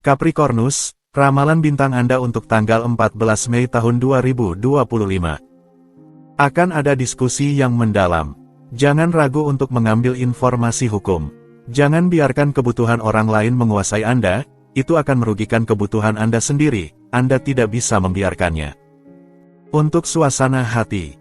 Capricornus, ramalan bintang Anda untuk tanggal 14 Mei tahun 2025. Akan ada diskusi yang mendalam. Jangan ragu untuk mengambil informasi hukum. Jangan biarkan kebutuhan orang lain menguasai Anda, itu akan merugikan kebutuhan Anda sendiri, Anda tidak bisa membiarkannya. Untuk suasana hati,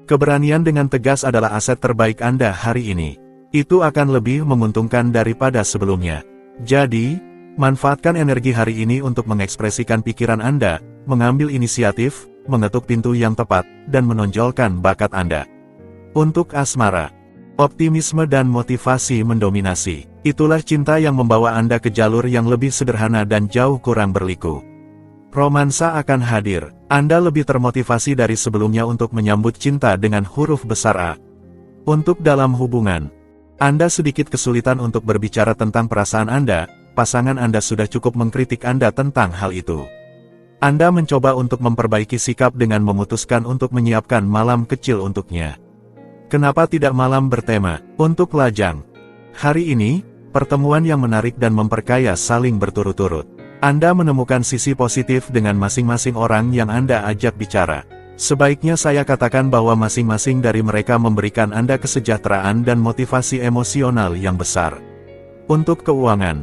keberanian dengan tegas adalah aset terbaik Anda hari ini. Itu akan lebih menguntungkan daripada sebelumnya. Jadi, manfaatkan energi hari ini untuk mengekspresikan pikiran Anda, mengambil inisiatif, mengetuk pintu yang tepat, dan menonjolkan bakat Anda. Untuk asmara, optimisme dan motivasi mendominasi. Itulah cinta yang membawa Anda ke jalur yang lebih sederhana dan jauh kurang berliku. Romansa akan hadir. Anda lebih termotivasi dari sebelumnya untuk menyambut cinta dengan huruf besar A. Untuk dalam hubungan, Anda sedikit kesulitan untuk berbicara tentang perasaan Anda, pasangan Anda sudah cukup mengkritik Anda tentang hal itu. Anda mencoba untuk memperbaiki sikap dengan memutuskan untuk menyiapkan malam kecil untuknya. Kenapa tidak malam bertema? Untuk lajang, hari ini, pertemuan yang menarik dan memperkaya saling berturut-turut. Anda menemukan sisi positif dengan masing-masing orang yang Anda ajak bicara. Sebaiknya saya katakan bahwa masing-masing dari mereka memberikan Anda kesejahteraan dan motivasi emosional yang besar. Untuk keuangan,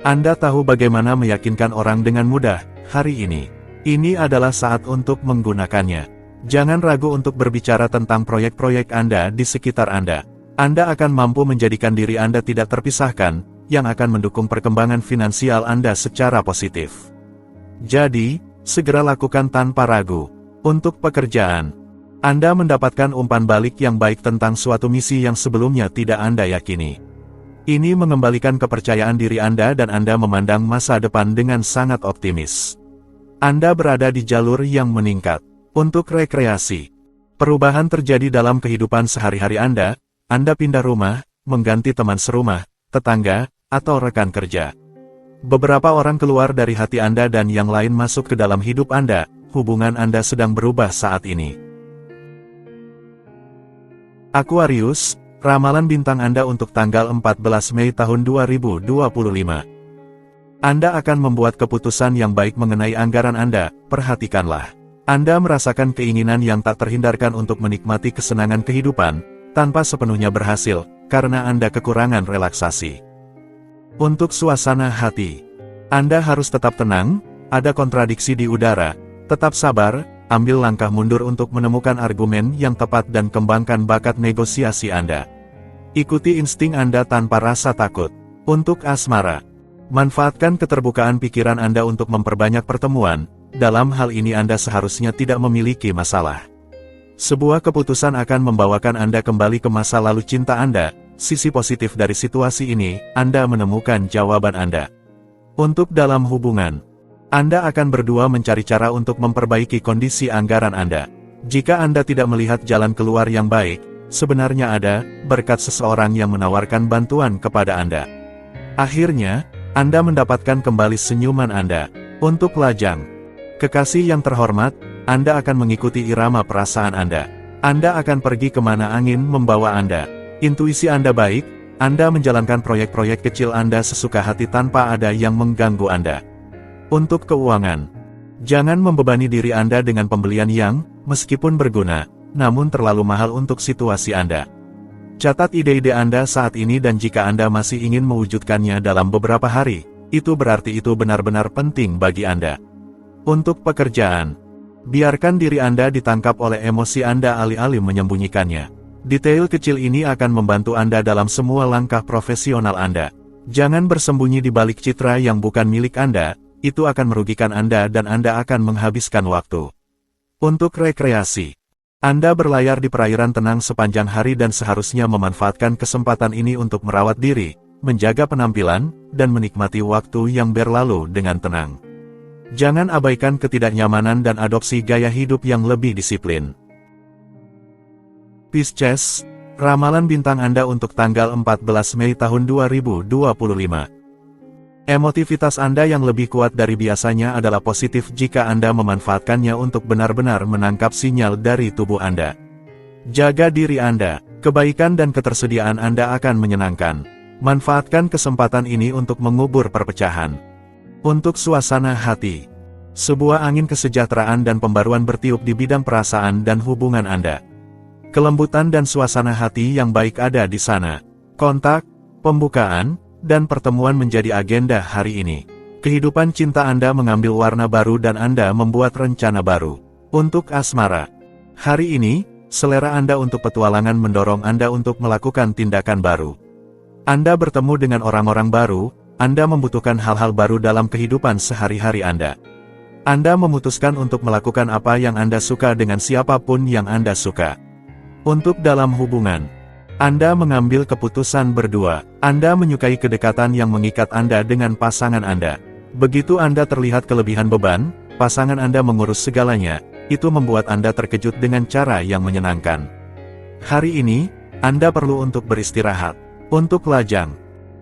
Anda tahu bagaimana meyakinkan orang dengan mudah hari ini. Ini adalah saat untuk menggunakannya. Jangan ragu untuk berbicara tentang proyek-proyek Anda di sekitar Anda. Anda akan mampu menjadikan diri Anda tidak terpisahkan, yang akan mendukung perkembangan finansial Anda secara positif. Jadi, segera lakukan tanpa ragu. Untuk pekerjaan, Anda mendapatkan umpan balik yang baik tentang suatu misi yang sebelumnya tidak Anda yakini. Ini mengembalikan kepercayaan diri Anda dan Anda memandang masa depan dengan sangat optimis. Anda berada di jalur yang meningkat. Untuk rekreasi, perubahan terjadi dalam kehidupan sehari-hari Anda pindah rumah, mengganti teman serumah, tetangga, atau rekan kerja. Beberapa orang keluar dari hati Anda dan yang lain masuk ke dalam hidup Anda, hubungan Anda sedang berubah saat ini. Aquarius, ramalan bintang Anda untuk tanggal 14 Mei tahun 2025. Anda akan membuat keputusan yang baik mengenai anggaran Anda, perhatikanlah. Anda merasakan keinginan yang tak terhindarkan untuk menikmati kesenangan kehidupan, tanpa sepenuhnya berhasil, karena Anda kekurangan relaksasi. Untuk suasana hati, Anda harus tetap tenang, ada kontradiksi di udara, tetap sabar, ambil langkah mundur untuk menemukan argumen yang tepat dan kembangkan bakat negosiasi Anda. Ikuti insting Anda tanpa rasa takut. Untuk asmara, manfaatkan keterbukaan pikiran Anda untuk memperbanyak pertemuan, dalam hal ini Anda seharusnya tidak memiliki masalah. Sebuah keputusan akan membawakan Anda kembali ke masa lalu cinta Anda. Sisi positif dari situasi ini, Anda menemukan jawaban Anda. Untuk dalam hubungan, Anda akan berdua mencari cara untuk memperbaiki kondisi anggaran Anda. Jika Anda tidak melihat jalan keluar yang baik, sebenarnya ada berkat seseorang yang menawarkan bantuan kepada Anda. Akhirnya, Anda mendapatkan kembali senyuman Anda. Untuk lajang, kekasih yang terhormat, Anda akan mengikuti irama perasaan Anda. Anda akan pergi kemana angin membawa Anda. Intuisi Anda baik, Anda menjalankan proyek-proyek kecil Anda sesuka hati tanpa ada yang mengganggu Anda. Untuk keuangan, jangan membebani diri Anda dengan pembelian yang, meskipun berguna, namun terlalu mahal untuk situasi Anda. Catat ide-ide Anda saat ini dan jika Anda masih ingin mewujudkannya dalam beberapa hari, itu berarti itu benar-benar penting bagi Anda. Untuk pekerjaan, biarkan diri Anda ditangkap oleh emosi Anda alih-alih menyembunyikannya. Detail kecil ini akan membantu Anda dalam semua langkah profesional Anda. Jangan bersembunyi di balik citra yang bukan milik Anda, itu akan merugikan Anda dan Anda akan menghabiskan waktu. Untuk rekreasi, Anda berlayar di perairan tenang sepanjang hari dan seharusnya memanfaatkan kesempatan ini untuk merawat diri, menjaga penampilan, dan menikmati waktu yang berlalu dengan tenang. Jangan abaikan ketidaknyamanan dan adopsi gaya hidup yang lebih disiplin. Pisces, ramalan bintang Anda untuk tanggal 14 Mei tahun 2025. Emotivitas Anda yang lebih kuat dari biasanya adalah positif jika Anda memanfaatkannya untuk benar-benar menangkap sinyal dari tubuh Anda. Jaga diri Anda, kebaikan dan ketersediaan Anda akan menyenangkan. Manfaatkan kesempatan ini untuk mengubur perpecahan. Untuk suasana hati, sebuah angin kesejahteraan dan pembaruan bertiup di bidang perasaan dan hubungan Anda. Kelembutan dan suasana hati yang baik ada di sana. Kontak, pembukaan, dan pertemuan menjadi agenda hari ini. Kehidupan cinta Anda mengambil warna baru dan Anda membuat rencana baru. Untuk asmara, hari ini, selera Anda untuk petualangan mendorong Anda untuk melakukan tindakan baru. Anda bertemu dengan orang-orang baru, Anda membutuhkan hal-hal baru dalam kehidupan sehari-hari Anda. Anda memutuskan untuk melakukan apa yang Anda suka dengan siapapun yang Anda suka. Untuk dalam hubungan, Anda mengambil keputusan berdua. Anda menyukai kedekatan yang mengikat Anda dengan pasangan Anda. Begitu Anda terlihat kelebihan beban, pasangan Anda mengurus segalanya, itu membuat Anda terkejut dengan cara yang menyenangkan. Hari ini, Anda perlu untuk beristirahat. Untuk lajang,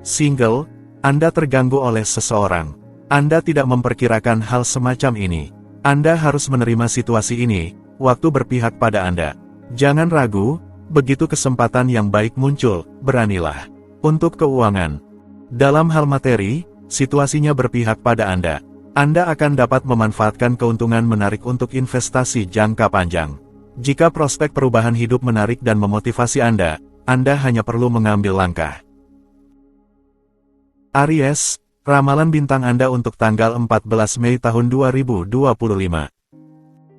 single, Anda terganggu oleh seseorang. Anda tidak memperkirakan hal semacam ini. Anda harus menerima situasi ini, waktu berpihak pada Anda. Jangan ragu, begitu kesempatan yang baik muncul, beranilah. Untuk keuangan, dalam hal materi, situasinya berpihak pada Anda. Anda akan dapat memanfaatkan keuntungan menarik untuk investasi jangka panjang. Jika prospek perubahan hidup menarik dan memotivasi Anda hanya perlu mengambil langkah. Aries, ramalan bintang Anda untuk tanggal 14 Mei tahun 2025.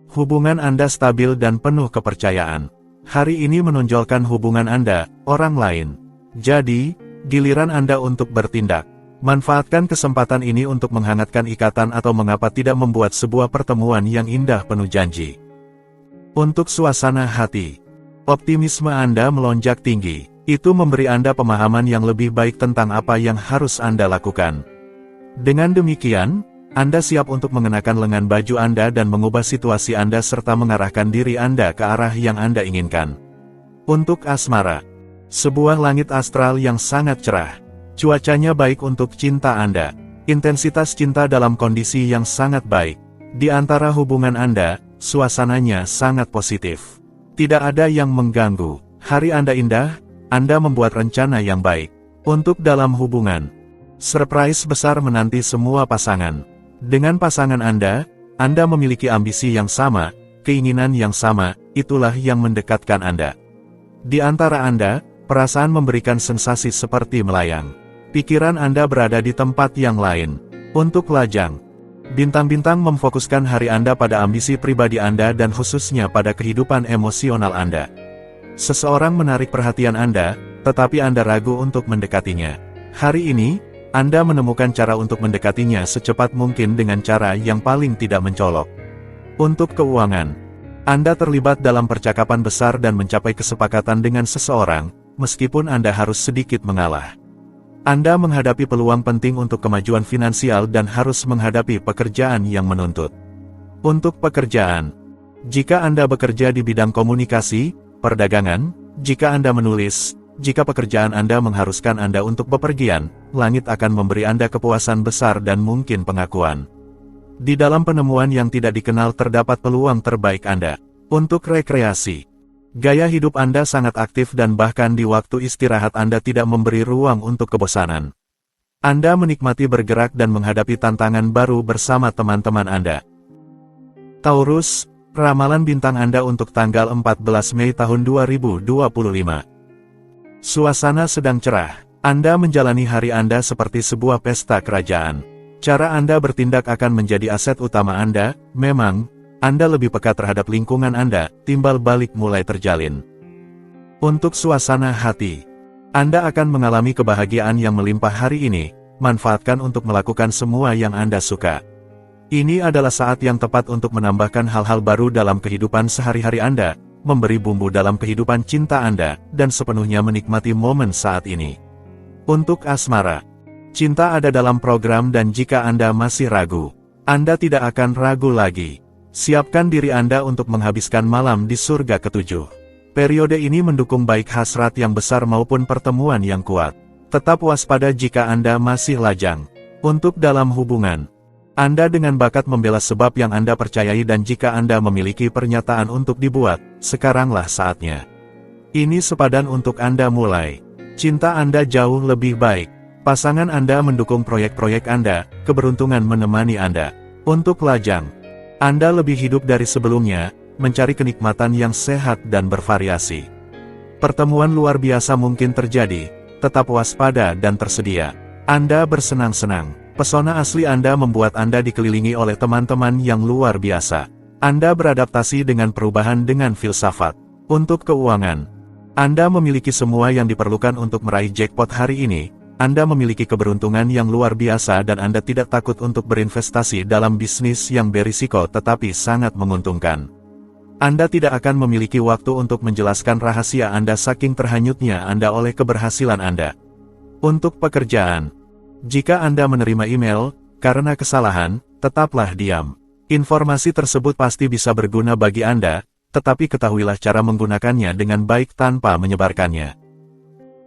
Hubungan Anda stabil dan penuh kepercayaan. Hari ini menonjolkan hubungan Anda, orang lain. Jadi, giliran Anda untuk bertindak. Manfaatkan kesempatan ini untuk menghangatkan ikatan atau mengapa tidak membuat sebuah pertemuan yang indah penuh janji. Untuk suasana hati, optimisme Anda melonjak tinggi. Itu memberi Anda pemahaman yang lebih baik tentang apa yang harus Anda lakukan. Dengan demikian, Anda siap untuk mengenakan lengan baju Anda dan mengubah situasi Anda serta mengarahkan diri Anda ke arah yang Anda inginkan. Untuk asmara, sebuah langit astral yang sangat cerah. Cuacanya baik untuk cinta Anda. Intensitas cinta dalam kondisi yang sangat baik. Di antara hubungan Anda, suasananya sangat positif. Tidak ada yang mengganggu. Hari Anda indah, Anda membuat rencana yang baik. Untuk dalam hubungan, surprise besar menanti semua pasangan. Dengan pasangan Anda memiliki ambisi yang sama, keinginan yang sama, itulah yang mendekatkan Anda. Di antara Anda, perasaan memberikan sensasi seperti melayang. Pikiran Anda berada di tempat yang lain. Untuk lajang, bintang-bintang memfokuskan hari Anda pada ambisi pribadi Anda dan khususnya pada kehidupan emosional Anda. Seseorang menarik perhatian Anda, tetapi Anda ragu untuk mendekatinya. Hari ini, Anda menemukan cara untuk mendekatinya secepat mungkin dengan cara yang paling tidak mencolok. Untuk keuangan, Anda terlibat dalam percakapan besar dan mencapai kesepakatan dengan seseorang, meskipun Anda harus sedikit mengalah. Anda menghadapi peluang penting untuk kemajuan finansial dan harus menghadapi pekerjaan yang menuntut. Untuk pekerjaan, jika Anda bekerja di bidang komunikasi, perdagangan, jika Anda menulis, jika pekerjaan Anda mengharuskan Anda untuk bepergian, langit akan memberi Anda kepuasan besar dan mungkin pengakuan. Di dalam penemuan yang tidak dikenal terdapat peluang terbaik Anda. Untuk rekreasi, gaya hidup Anda sangat aktif dan bahkan di waktu istirahat Anda tidak memberi ruang untuk kebosanan. Anda menikmati bergerak dan menghadapi tantangan baru bersama teman-teman Anda. Taurus, ramalan bintang Anda untuk tanggal 14 Mei tahun 2025. Suasana sedang cerah. Anda menjalani hari Anda seperti sebuah pesta kerajaan. Cara Anda bertindak akan menjadi aset utama Anda. Memang, Anda lebih peka terhadap lingkungan Anda, timbal balik mulai terjalin. Untuk suasana hati, Anda akan mengalami kebahagiaan yang melimpah hari ini. Manfaatkan untuk melakukan semua yang Anda suka. Ini adalah saat yang tepat untuk menambahkan hal-hal baru dalam kehidupan sehari-hari Anda, memberi bumbu dalam kehidupan cinta Anda, dan sepenuhnya menikmati momen saat ini. Untuk asmara, cinta ada dalam program dan jika Anda masih ragu, Anda tidak akan ragu lagi. Siapkan diri Anda untuk menghabiskan malam di surga ketujuh. Periode ini mendukung baik hasrat yang besar maupun pertemuan yang kuat. Tetap waspada jika Anda masih lajang. Untuk dalam hubungan, Anda dengan bakat membela sebab yang Anda percayai dan jika Anda memiliki pernyataan untuk dibuat, sekaranglah saatnya. Ini sepadan untuk Anda mulai. Cinta Anda jauh lebih baik. Pasangan Anda mendukung proyek-proyek Anda, keberuntungan menemani Anda. Untuk lajang, Anda lebih hidup dari sebelumnya, mencari kenikmatan yang sehat dan bervariasi. Pertemuan luar biasa mungkin terjadi, tetap waspada dan tersedia. Anda bersenang-senang. Pesona asli Anda membuat Anda dikelilingi oleh teman-teman yang luar biasa. Anda beradaptasi dengan perubahan dengan filsafat. Untuk keuangan, Anda memiliki semua yang diperlukan untuk meraih jackpot hari ini. Anda memiliki keberuntungan yang luar biasa dan Anda tidak takut untuk berinvestasi dalam bisnis yang berisiko tetapi sangat menguntungkan. Anda tidak akan memiliki waktu untuk menjelaskan rahasia Anda saking terhanyutnya Anda oleh keberhasilan Anda. Untuk pekerjaan, jika Anda menerima email karena kesalahan, tetaplah diam. Informasi tersebut pasti bisa berguna bagi Anda, tetapi ketahuilah cara menggunakannya dengan baik tanpa menyebarkannya.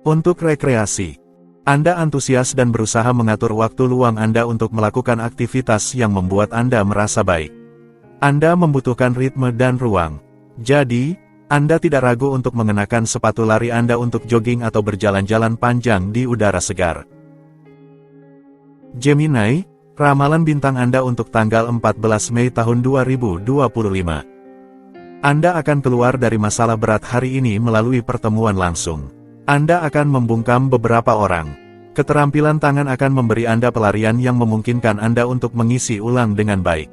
Untuk rekreasi, Anda antusias dan berusaha mengatur waktu luang Anda untuk melakukan aktivitas yang membuat Anda merasa baik. Anda membutuhkan ritme dan ruang. Jadi, Anda tidak ragu untuk mengenakan sepatu lari Anda untuk jogging atau berjalan-jalan panjang di udara segar. Gemini, ramalan bintang Anda untuk tanggal 14 Mei tahun 2025. Anda akan keluar dari masalah berat hari ini melalui pertemuan langsung. Anda akan membungkam beberapa orang. Keterampilan tangan akan memberi Anda pelarian yang memungkinkan Anda untuk mengisi ulang dengan baik.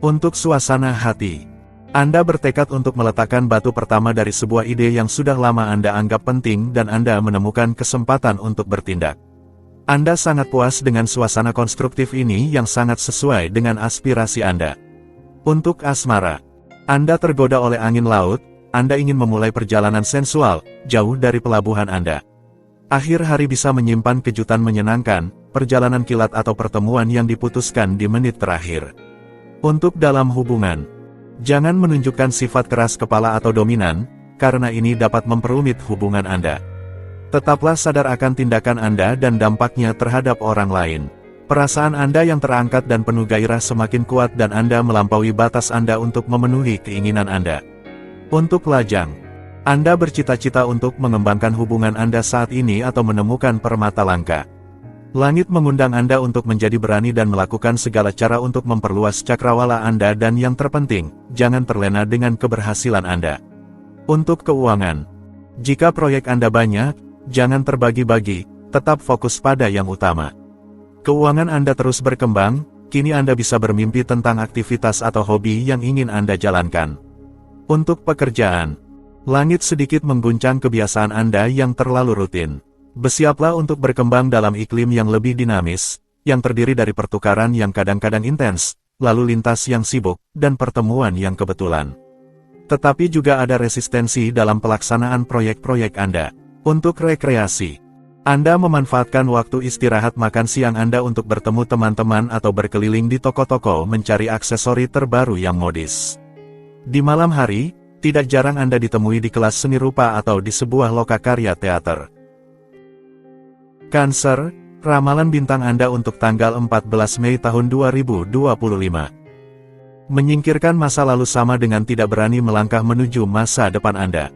Untuk suasana hati, Anda bertekad untuk meletakkan batu pertama dari sebuah ide yang sudah lama Anda anggap penting dan Anda menemukan kesempatan untuk bertindak. Anda sangat puas dengan suasana konstruktif ini yang sangat sesuai dengan aspirasi Anda. Untuk asmara, Anda tergoda oleh angin laut. Anda ingin memulai perjalanan sensual, jauh dari pelabuhan Anda. Akhir hari bisa menyimpan kejutan menyenangkan, perjalanan kilat atau pertemuan yang diputuskan di menit terakhir. Untuk dalam hubungan, jangan menunjukkan sifat keras kepala atau dominan, karena ini dapat memperumit hubungan Anda. Tetaplah sadar akan tindakan Anda dan dampaknya terhadap orang lain. Perasaan Anda yang terangkat dan penuh gairah semakin kuat dan Anda melampaui batas Anda untuk memenuhi keinginan Anda. Untuk lajang, Anda bercita-cita untuk mengembangkan hubungan Anda saat ini atau menemukan permata langka. Langit mengundang Anda untuk menjadi berani dan melakukan segala cara untuk memperluas cakrawala Anda dan yang terpenting, jangan terlena dengan keberhasilan Anda. Untuk keuangan, jika proyek Anda banyak, jangan terbagi-bagi, tetap fokus pada yang utama. Keuangan Anda terus berkembang, kini Anda bisa bermimpi tentang aktivitas atau hobi yang ingin Anda jalankan. Untuk pekerjaan, langit sedikit mengguncang kebiasaan Anda yang terlalu rutin. Bersiaplah untuk berkembang dalam iklim yang lebih dinamis, yang terdiri dari pertukaran yang kadang-kadang intens, lalu lintas yang sibuk, dan pertemuan yang kebetulan. Tetapi juga ada resistensi dalam pelaksanaan proyek-proyek Anda. Untuk rekreasi, Anda memanfaatkan waktu istirahat makan siang Anda untuk bertemu teman-teman atau berkeliling di toko-toko mencari aksesori terbaru yang modis. Di malam hari, tidak jarang Anda ditemui di kelas seni rupa atau di sebuah lokakarya teater. Cancer, ramalan bintang Anda untuk tanggal 14 Mei tahun 2025. Menyingkirkan masa lalu sama dengan tidak berani melangkah menuju masa depan Anda.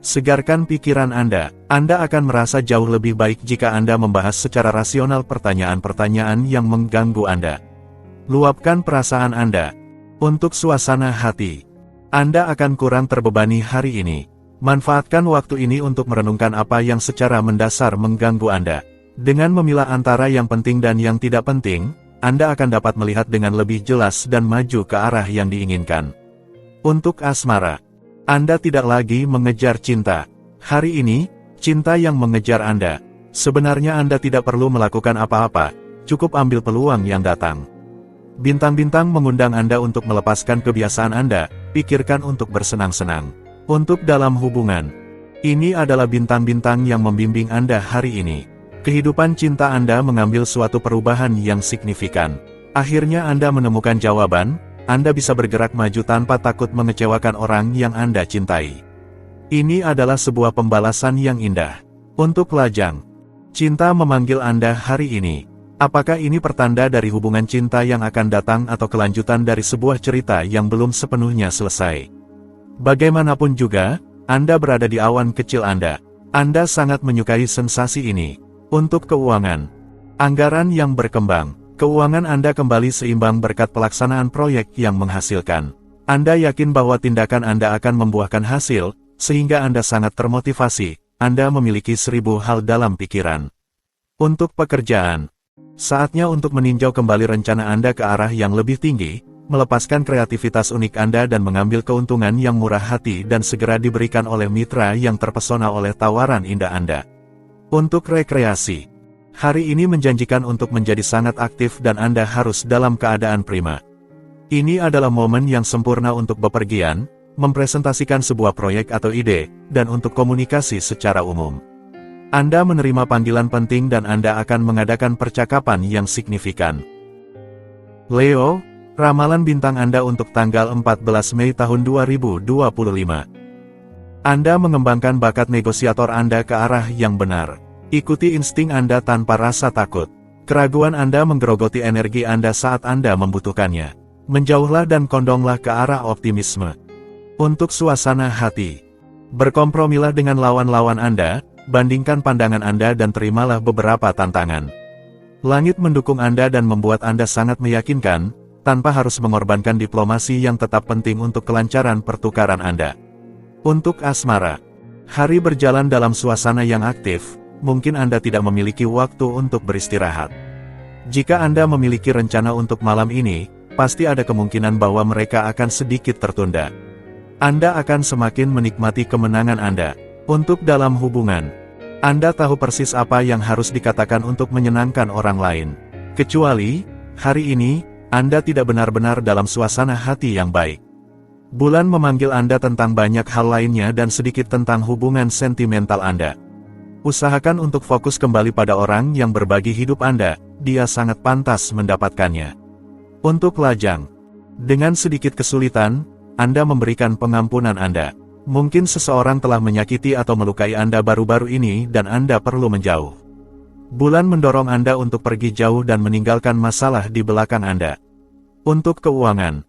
Segarkan pikiran Anda akan merasa jauh lebih baik jika Anda membahas secara rasional pertanyaan-pertanyaan yang mengganggu Anda. Luapkan perasaan Anda. Untuk suasana hati, Anda akan kurang terbebani hari ini. Manfaatkan waktu ini untuk merenungkan apa yang secara mendasar mengganggu Anda. Dengan memilah antara yang penting dan yang tidak penting, Anda akan dapat melihat dengan lebih jelas dan maju ke arah yang diinginkan. Untuk asmara, Anda tidak lagi mengejar cinta. Hari ini, cinta yang mengejar Anda. Sebenarnya Anda tidak perlu melakukan apa-apa, cukup ambil peluang yang datang. Bintang-bintang mengundang Anda untuk melepaskan kebiasaan Anda, pikirkan untuk bersenang-senang. Untuk dalam hubungan, ini adalah bintang-bintang yang membimbing Anda hari ini. Kehidupan cinta Anda mengambil suatu perubahan yang signifikan. Akhirnya Anda menemukan jawaban, Anda bisa bergerak maju tanpa takut mengecewakan orang yang Anda cintai. Ini adalah sebuah pembalasan yang indah. Untuk lajang, cinta memanggil Anda hari ini. Apakah ini pertanda dari hubungan cinta yang akan datang atau kelanjutan dari sebuah cerita yang belum sepenuhnya selesai? Bagaimanapun juga, Anda berada di awan kecil Anda. Anda sangat menyukai sensasi ini. Untuk keuangan, anggaran yang berkembang, keuangan Anda kembali seimbang berkat pelaksanaan proyek yang menghasilkan. Anda yakin bahwa tindakan Anda akan membuahkan hasil, sehingga Anda sangat termotivasi. Anda memiliki 1000 hal dalam pikiran. Untuk pekerjaan, saatnya untuk meninjau kembali rencana Anda ke arah yang lebih tinggi, melepaskan kreativitas unik Anda dan mengambil keuntungan yang murah hati dan segera diberikan oleh mitra yang terpesona oleh tawaran indah Anda. Untuk rekreasi, hari ini menjanjikan untuk menjadi sangat aktif dan Anda harus dalam keadaan prima. Ini adalah momen yang sempurna untuk bepergian, mempresentasikan sebuah proyek atau ide, dan untuk komunikasi secara umum. Anda menerima panggilan penting dan Anda akan mengadakan percakapan yang signifikan. Leo, ramalan bintang Anda untuk tanggal 14 Mei tahun 2025. Anda mengembangkan bakat negosiator Anda ke arah yang benar. Ikuti insting Anda tanpa rasa takut. Keraguan Anda menggerogoti energi Anda saat Anda membutuhkannya. Menjauhlah dan condonglah ke arah optimisme. Untuk suasana hati, berkompromilah dengan lawan-lawan Anda, bandingkan pandangan Anda dan terimalah beberapa tantangan. Langit mendukung Anda dan membuat Anda sangat meyakinkan, tanpa harus mengorbankan diplomasi yang tetap penting untuk kelancaran pertukaran Anda. Untuk asmara, hari berjalan dalam suasana yang aktif, mungkin Anda tidak memiliki waktu untuk beristirahat. Jika Anda memiliki rencana untuk malam ini, pasti ada kemungkinan bahwa mereka akan sedikit tertunda. Anda akan semakin menikmati kemenangan Anda. Untuk dalam hubungan, Anda tahu persis apa yang harus dikatakan untuk menyenangkan orang lain. Kecuali, hari ini, Anda tidak benar-benar dalam suasana hati yang baik. Bulan memanggil Anda tentang banyak hal lainnya dan sedikit tentang hubungan sentimental Anda. Usahakan untuk fokus kembali pada orang yang berbagi hidup Anda, dia sangat pantas mendapatkannya. Untuk lajang, dengan sedikit kesulitan, Anda memberikan pengampunan Anda. Mungkin seseorang telah menyakiti atau melukai Anda baru-baru ini dan Anda perlu menjauh. Bulan mendorong Anda untuk pergi jauh dan meninggalkan masalah di belakang Anda. Untuk keuangan,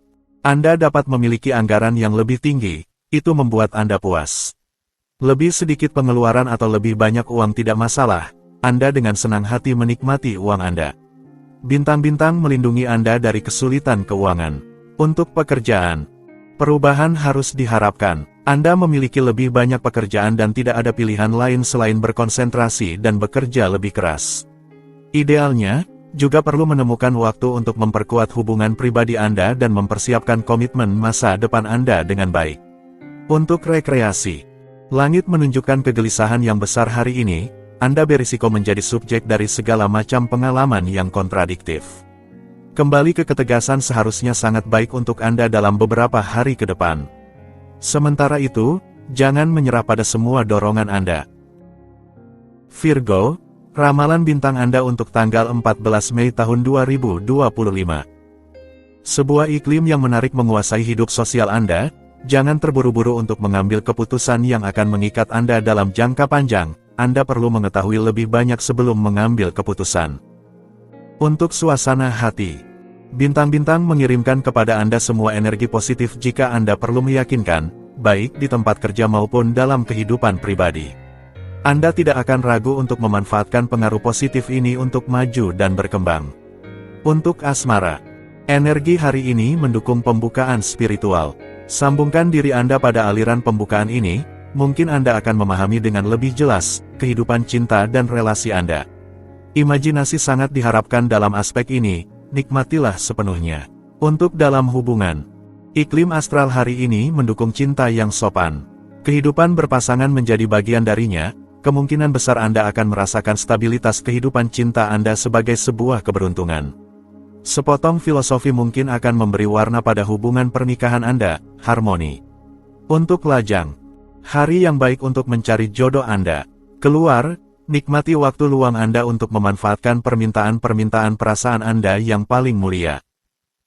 Anda dapat memiliki anggaran yang lebih tinggi, itu membuat Anda puas. Lebih sedikit pengeluaran atau lebih banyak uang tidak masalah, Anda dengan senang hati menikmati uang Anda. Bintang-bintang melindungi Anda dari kesulitan keuangan. Untuk pekerjaan, perubahan harus diharapkan. Anda memiliki lebih banyak pekerjaan dan tidak ada pilihan lain selain berkonsentrasi dan bekerja lebih keras. Idealnya, juga perlu menemukan waktu untuk memperkuat hubungan pribadi Anda dan mempersiapkan komitmen masa depan Anda dengan baik. Untuk rekreasi, langit menunjukkan kegelisahan yang besar hari ini, Anda berisiko menjadi subjek dari segala macam pengalaman yang kontradiktif. Kembali ke ketegasan seharusnya sangat baik untuk Anda dalam beberapa hari ke depan. Sementara itu, jangan menyerah pada semua dorongan Anda. Virgo, ramalan bintang Anda untuk tanggal 14 Mei tahun 2025. Sebuah iklim yang menarik menguasai hidup sosial Anda, jangan terburu-buru untuk mengambil keputusan yang akan mengikat Anda dalam jangka panjang, Anda perlu mengetahui lebih banyak sebelum mengambil keputusan. Untuk suasana hati, bintang-bintang mengirimkan kepada Anda semua energi positif jika Anda perlu meyakinkan, baik di tempat kerja maupun dalam kehidupan pribadi. Anda tidak akan ragu untuk memanfaatkan pengaruh positif ini untuk maju dan berkembang. Untuk asmara, energi hari ini mendukung pembukaan spiritual. Sambungkan diri Anda pada aliran pembukaan ini, mungkin Anda akan memahami dengan lebih jelas kehidupan cinta dan relasi Anda. Imajinasi sangat diharapkan dalam aspek ini. Nikmatilah sepenuhnya. Untuk dalam hubungan, iklim astral hari ini mendukung cinta yang sopan. Kehidupan berpasangan menjadi bagian darinya, kemungkinan besar Anda akan merasakan stabilitas kehidupan cinta Anda sebagai sebuah keberuntungan. Sepotong filosofi mungkin akan memberi warna pada hubungan pernikahan Anda, harmoni. Untuk lajang, hari yang baik untuk mencari jodoh Anda. Keluar, nikmati waktu luang Anda untuk memanfaatkan permintaan-permintaan perasaan Anda yang paling mulia.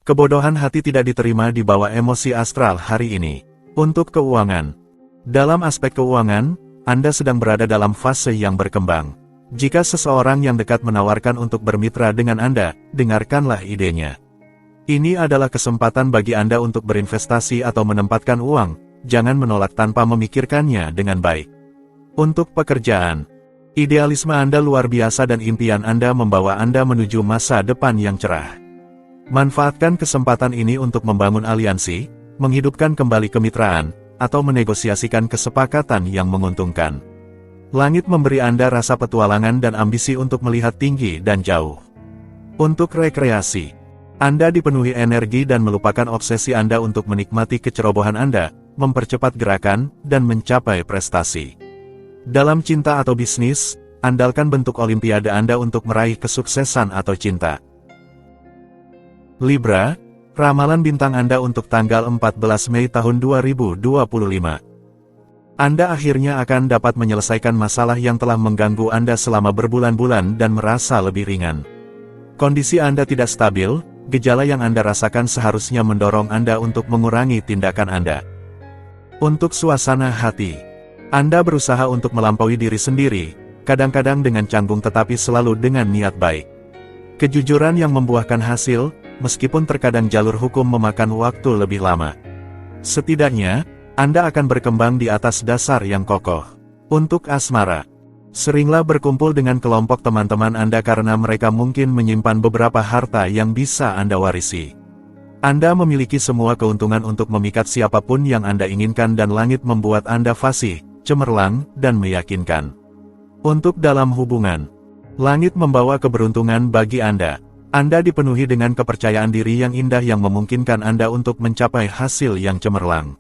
Kebodohan hati tidak diterima di bawah emosi astral hari ini. Untuk keuangan, dalam aspek keuangan, Anda sedang berada dalam fase yang berkembang. Jika seseorang yang dekat menawarkan untuk bermitra dengan Anda, dengarkanlah idenya. Ini adalah kesempatan bagi Anda untuk berinvestasi atau menempatkan uang, jangan menolak tanpa memikirkannya dengan baik. Untuk pekerjaan, Idealisme Anda luar biasa dan impian Anda membawa Anda menuju masa depan yang cerah. Manfaatkan kesempatan ini untuk membangun aliansi, menghidupkan kembali kemitraan, atau menegosiasikan kesepakatan yang menguntungkan. Langit memberi Anda rasa petualangan dan ambisi untuk melihat tinggi dan jauh. Untuk rekreasi, Anda dipenuhi energi dan melupakan obsesi Anda untuk menikmati kecerobohan Anda, mempercepat gerakan, dan mencapai prestasi. Dalam cinta atau bisnis, andalkan bentuk olimpiade Anda untuk meraih kesuksesan atau cinta. Libra, ramalan bintang Anda untuk tanggal 14 Mei tahun 2025. Anda akhirnya akan dapat menyelesaikan masalah yang telah mengganggu Anda selama berbulan-bulan dan merasa lebih ringan. Kondisi Anda tidak stabil, gejala yang Anda rasakan seharusnya mendorong Anda untuk mengurangi tindakan Anda. Untuk suasana hati, Anda berusaha untuk melampaui diri sendiri, kadang-kadang dengan canggung tetapi selalu dengan niat baik. Kejujuran yang membuahkan hasil, meskipun terkadang jalur hukum memakan waktu lebih lama. Setidaknya, Anda akan berkembang di atas dasar yang kokoh. Untuk asmara, seringlah berkumpul dengan kelompok teman-teman Anda karena mereka mungkin menyimpan beberapa harta yang bisa Anda warisi. Anda memiliki semua keuntungan untuk memikat siapapun yang Anda inginkan dan langit membuat Anda fasih, cemerlang, dan meyakinkan. Untuk dalam hubungan, langit membawa keberuntungan bagi Anda. Anda dipenuhi dengan kepercayaan diri yang indah yang memungkinkan Anda untuk mencapai hasil yang cemerlang.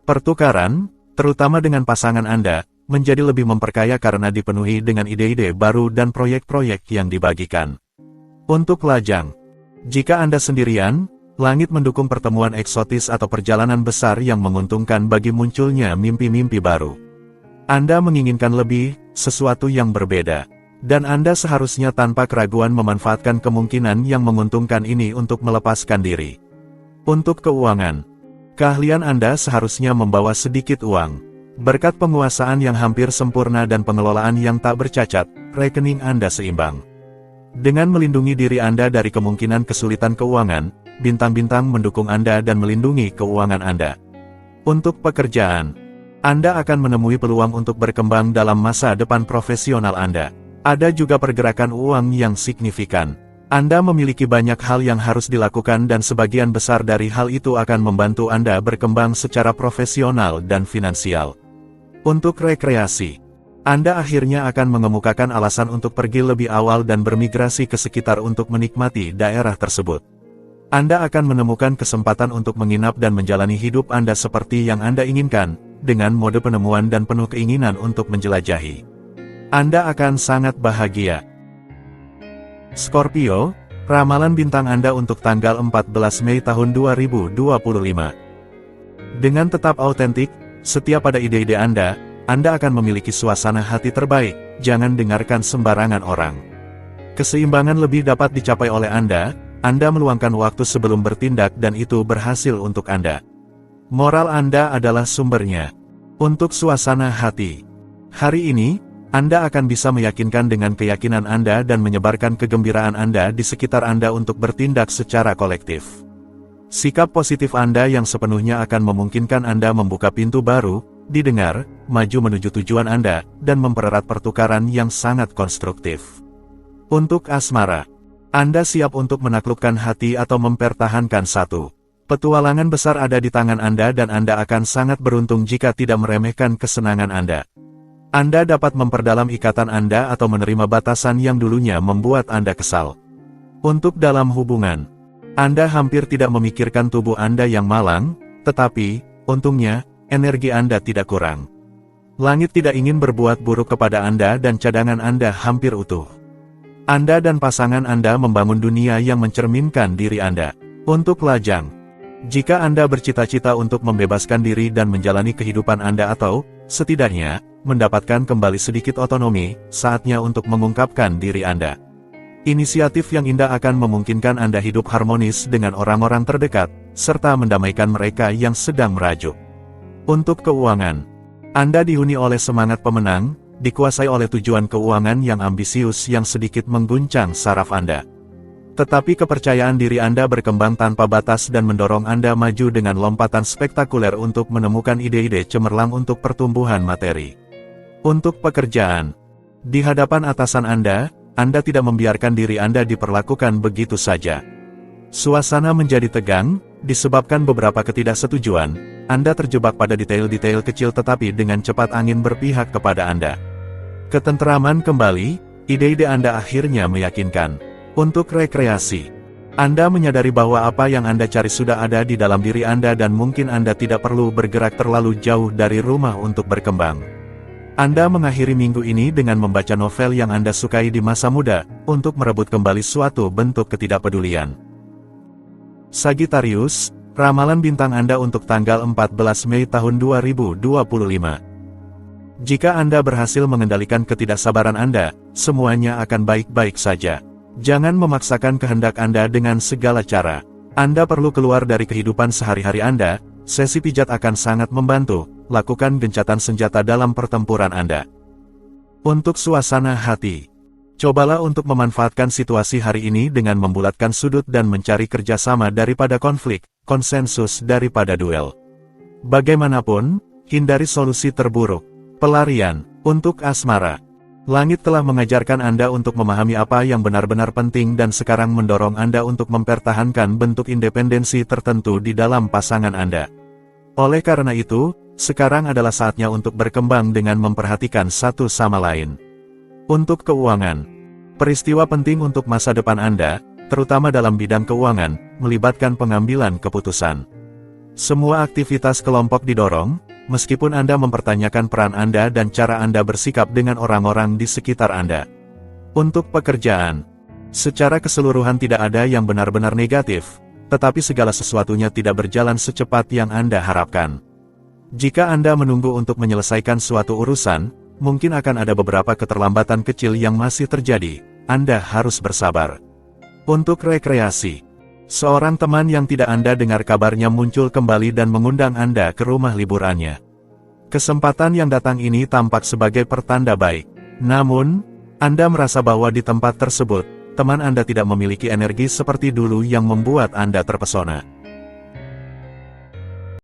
Pertukaran, terutama dengan pasangan Anda, menjadi lebih memperkaya karena dipenuhi dengan ide-ide baru dan proyek-proyek yang dibagikan. Untuk lajang, jika Anda sendirian, langit mendukung pertemuan eksotis atau perjalanan besar yang menguntungkan bagi munculnya mimpi-mimpi baru. Anda menginginkan lebih, sesuatu yang berbeda. Dan Anda seharusnya tanpa keraguan memanfaatkan kemungkinan yang menguntungkan ini untuk melepaskan diri. Untuk keuangan, keahlian Anda seharusnya membawa sedikit uang. Berkat penguasaan yang hampir sempurna dan pengelolaan yang tak bercacat, rekening Anda seimbang. Dengan melindungi diri Anda dari kemungkinan kesulitan keuangan, bintang-bintang mendukung Anda dan melindungi keuangan Anda. Untuk pekerjaan, Anda akan menemui peluang untuk berkembang dalam masa depan profesional Anda. Ada juga pergerakan uang yang signifikan. Anda memiliki banyak hal yang harus dilakukan dan sebagian besar dari hal itu akan membantu Anda berkembang secara profesional dan finansial. Untuk rekreasi, Anda akhirnya akan mengemukakan alasan untuk pergi lebih awal dan bermigrasi ke sekitar untuk menikmati daerah tersebut. Anda akan menemukan kesempatan untuk menginap dan menjalani hidup Anda seperti yang Anda inginkan, dengan mode penemuan dan penuh keinginan untuk menjelajahi. Anda akan sangat bahagia. Scorpio, ramalan bintang Anda untuk tanggal 14 Mei tahun 2025. Dengan tetap autentik, setia pada ide-ide Anda akan memiliki suasana hati terbaik. Jangan dengarkan sembarangan orang. Keseimbangan lebih dapat dicapai oleh Anda meluangkan waktu sebelum bertindak dan itu berhasil untuk Anda. Moral Anda adalah sumbernya. Untuk suasana hati, hari ini, Anda akan bisa meyakinkan dengan keyakinan Anda dan menyebarkan kegembiraan Anda di sekitar Anda untuk bertindak secara kolektif. Sikap positif Anda yang sepenuhnya akan memungkinkan Anda membuka pintu baru, didengar, maju menuju tujuan Anda, dan mempererat pertukaran yang sangat konstruktif. Untuk asmara, Anda siap untuk menaklukkan hati atau mempertahankan satu. Petualangan besar ada di tangan Anda dan Anda akan sangat beruntung jika tidak meremehkan kesenangan Anda. Anda dapat memperdalam ikatan Anda atau menerima batasan yang dulunya membuat Anda kesal. Untuk dalam hubungan, Anda hampir tidak memikirkan tubuh Anda yang malang, tetapi, untungnya, energi Anda tidak kurang. Langit tidak ingin berbuat buruk kepada Anda dan cadangan Anda hampir utuh. Anda dan pasangan Anda membangun dunia yang mencerminkan diri Anda. Untuk lajang, jika Anda bercita-cita untuk membebaskan diri dan menjalani kehidupan Anda atau, setidaknya, mendapatkan kembali sedikit otonomi, saatnya untuk mengungkapkan diri Anda. Inisiatif yang indah akan memungkinkan Anda hidup harmonis dengan orang-orang terdekat, serta mendamaikan mereka yang sedang merajuk. Untuk keuangan, Anda dihuni oleh semangat pemenang, dikuasai oleh tujuan keuangan yang ambisius yang sedikit mengguncang saraf Anda. Tetapi kepercayaan diri Anda berkembang tanpa batas dan mendorong Anda maju dengan lompatan spektakuler untuk menemukan ide-ide cemerlang untuk pertumbuhan materi. Untuk pekerjaan, Di hadapan atasan Anda tidak membiarkan diri Anda diperlakukan begitu saja. Suasana menjadi tegang, disebabkan beberapa ketidaksetujuan. Anda terjebak pada detail-detail kecil tetapi dengan cepat angin berpihak kepada Anda. Ketenteraman kembali, ide-ide Anda akhirnya meyakinkan. Untuk rekreasi, Anda menyadari bahwa apa yang Anda cari sudah ada di dalam diri Anda dan mungkin Anda tidak perlu bergerak terlalu jauh dari rumah untuk berkembang. Anda mengakhiri minggu ini dengan membaca novel yang Anda sukai di masa muda, untuk merebut kembali suatu bentuk ketidakpedulian. Sagittarius, ramalan bintang Anda untuk tanggal 14 Mei tahun 2025. Jika Anda berhasil mengendalikan ketidaksabaran Anda, semuanya akan baik-baik saja. Jangan memaksakan kehendak Anda dengan segala cara. Anda perlu keluar dari kehidupan sehari-hari Anda, sesi pijat akan sangat membantu, lakukan gencatan senjata dalam pertempuran Anda. Untuk suasana hati, cobalah untuk memanfaatkan situasi hari ini dengan membulatkan sudut dan mencari kerjasama daripada konflik, konsensus daripada duel. Bagaimanapun, hindari solusi terburuk. Pelarian, untuk asmara. Langit telah mengajarkan Anda untuk memahami apa yang benar-benar penting dan sekarang mendorong Anda untuk mempertahankan bentuk independensi tertentu di dalam pasangan Anda. Oleh karena itu, sekarang adalah saatnya untuk berkembang dengan memperhatikan satu sama lain. Untuk keuangan, peristiwa penting untuk masa depan Anda, terutama dalam bidang keuangan, melibatkan pengambilan keputusan. Semua aktivitas kelompok didorong, meskipun Anda mempertanyakan peran Anda dan cara Anda bersikap dengan orang-orang di sekitar Anda. Untuk pekerjaan, secara keseluruhan tidak ada yang benar-benar negatif, tetapi segala sesuatunya tidak berjalan secepat yang Anda harapkan. Jika Anda menunggu untuk menyelesaikan suatu urusan, mungkin akan ada beberapa keterlambatan kecil yang masih terjadi. Anda harus bersabar. Untuk rekreasi, seorang teman yang tidak Anda dengar kabarnya muncul kembali dan mengundang Anda ke rumah liburannya. Kesempatan yang datang ini tampak sebagai pertanda baik. Namun, Anda merasa bahwa di tempat tersebut, teman Anda tidak memiliki energi seperti dulu yang membuat Anda terpesona.